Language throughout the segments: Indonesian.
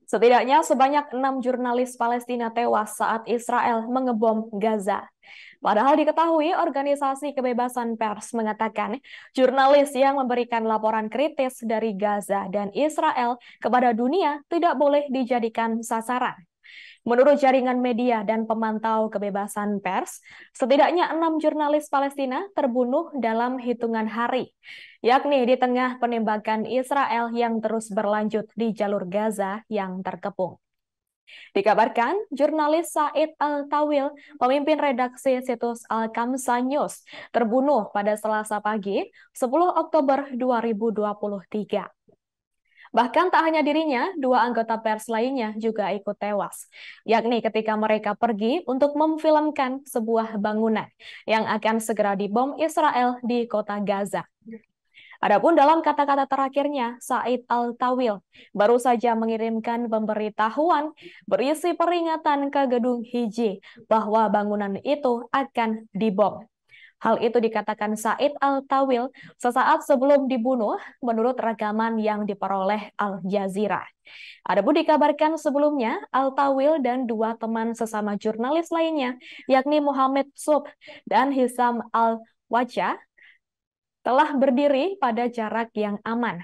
Setidaknya sebanyak 6 jurnalis Palestina tewas saat Israel mengebom Gaza. Padahal diketahui organisasi kebebasan pers mengatakan jurnalis yang memberikan laporan kritis dari Gaza dan Israel kepada dunia tidak boleh dijadikan sasaran. Menurut jaringan media dan pemantau kebebasan pers, setidaknya 6 jurnalis Palestina terbunuh dalam hitungan hari, yakni di tengah penembakan Israel yang terus berlanjut di jalur Gaza yang terkepung. Dikabarkan, jurnalis Said Al-Tawil, pemimpin redaksi situs Al-Kamsa News, terbunuh pada Selasa pagi, 10 Oktober 2023. Bahkan tak hanya dirinya, dua anggota pers lainnya juga ikut tewas, yakni ketika mereka pergi untuk memfilmkan sebuah bangunan yang akan segera dibom Israel di kota Gaza. Adapun dalam kata-kata terakhirnya, Said Al-Tawil baru saja mengirimkan pemberitahuan berisi peringatan ke gedung Hiji bahwa bangunan itu akan dibom. Hal itu dikatakan Said Al-Tawil sesaat sebelum dibunuh menurut rekaman yang diperoleh Al Jazeera. Adapun dikabarkan sebelumnya, Al-Tawil dan dua teman sesama jurnalis lainnya, yakni Muhammad Sub dan Hisam Al-Wajah, telah berdiri pada jarak yang aman.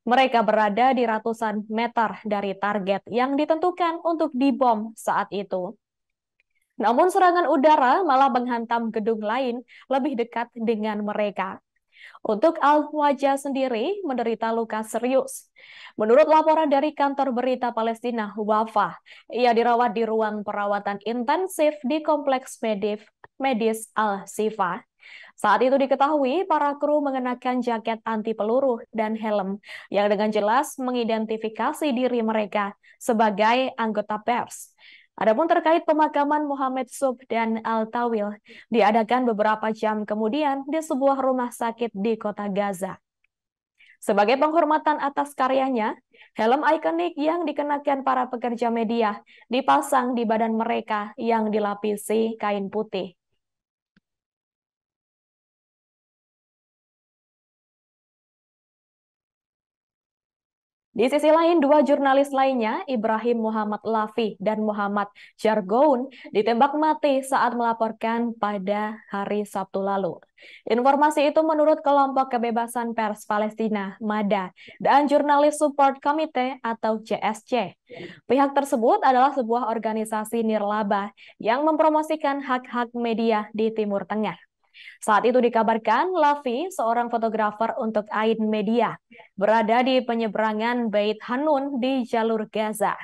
Mereka berada di ratusan meter dari target yang ditentukan untuk dibom saat itu. Namun serangan udara malah menghantam gedung lain lebih dekat dengan mereka. Untuk Al-Wajah sendiri menderita luka serius. Menurut laporan dari kantor berita Palestina, Wafa, ia dirawat di ruang perawatan intensif di Kompleks Medis Al-Sifa. Saat itu diketahui para kru mengenakan jaket anti peluru dan helm yang dengan jelas mengidentifikasi diri mereka sebagai anggota pers. Adapun terkait pemakaman Muhammad Sub dan Al-Tawil diadakan beberapa jam kemudian di sebuah rumah sakit di kota Gaza. Sebagai penghormatan atas karyanya, helm ikonik yang dikenakan para pekerja media dipasang di badan mereka yang dilapisi kain putih. Di sisi lain, dua jurnalis lainnya, Ibrahim Muhammad Lafi dan Muhammad Jargoun, ditembak mati saat melaporkan pada hari Sabtu lalu. Informasi itu menurut kelompok kebebasan pers Palestina, MADA, dan Jurnalis Support Committee atau JSC. Pihak tersebut adalah sebuah organisasi nirlaba yang mempromosikan hak-hak media di Timur Tengah. Saat itu dikabarkan Lavi, seorang fotografer untuk Ain Media, berada di penyeberangan Beit Hanun di jalur Gaza.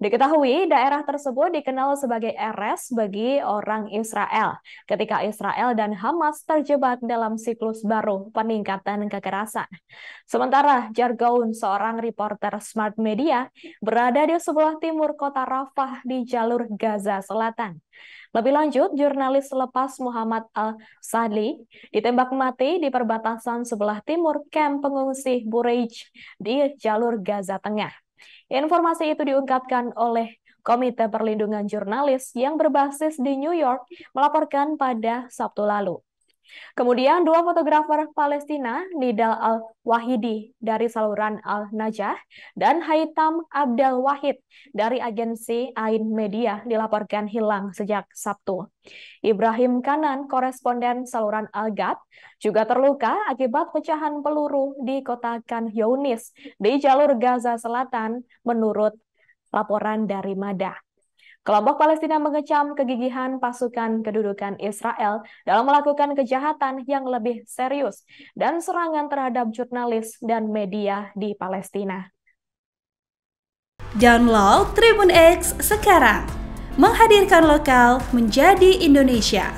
Diketahui daerah tersebut dikenal sebagai RS bagi orang Israel ketika Israel dan Hamas terjebak dalam siklus baru peningkatan kekerasan. Sementara Jargoun, seorang reporter Smart Media, berada di sebelah timur kota Rafah di jalur Gaza Selatan. Lebih lanjut, jurnalis lepas Muhammad Al-Sadli ditembak mati di perbatasan sebelah timur kamp pengungsi Bureij di jalur Gaza Tengah. Informasi itu diungkapkan oleh Komite Perlindungan Jurnalis yang berbasis di New York melaporkan pada Sabtu lalu. Kemudian dua fotografer Palestina, Nidal Al-Wahidi dari saluran Al-Najah dan Haitham Abdel Wahid dari agensi Ain Media dilaporkan hilang sejak Sabtu. Ibrahim Kanan, koresponden saluran Al-Gad, juga terluka akibat pecahan peluru di kota Khan Younis di jalur Gaza Selatan menurut laporan dari MADA. Kelompok Palestina mengecam kegigihan pasukan kedudukan Israel dalam melakukan kejahatan yang lebih serius dan serangan terhadap jurnalis dan media di Palestina. Download Tribun X sekarang, menghadirkan lokal menjadi Indonesia.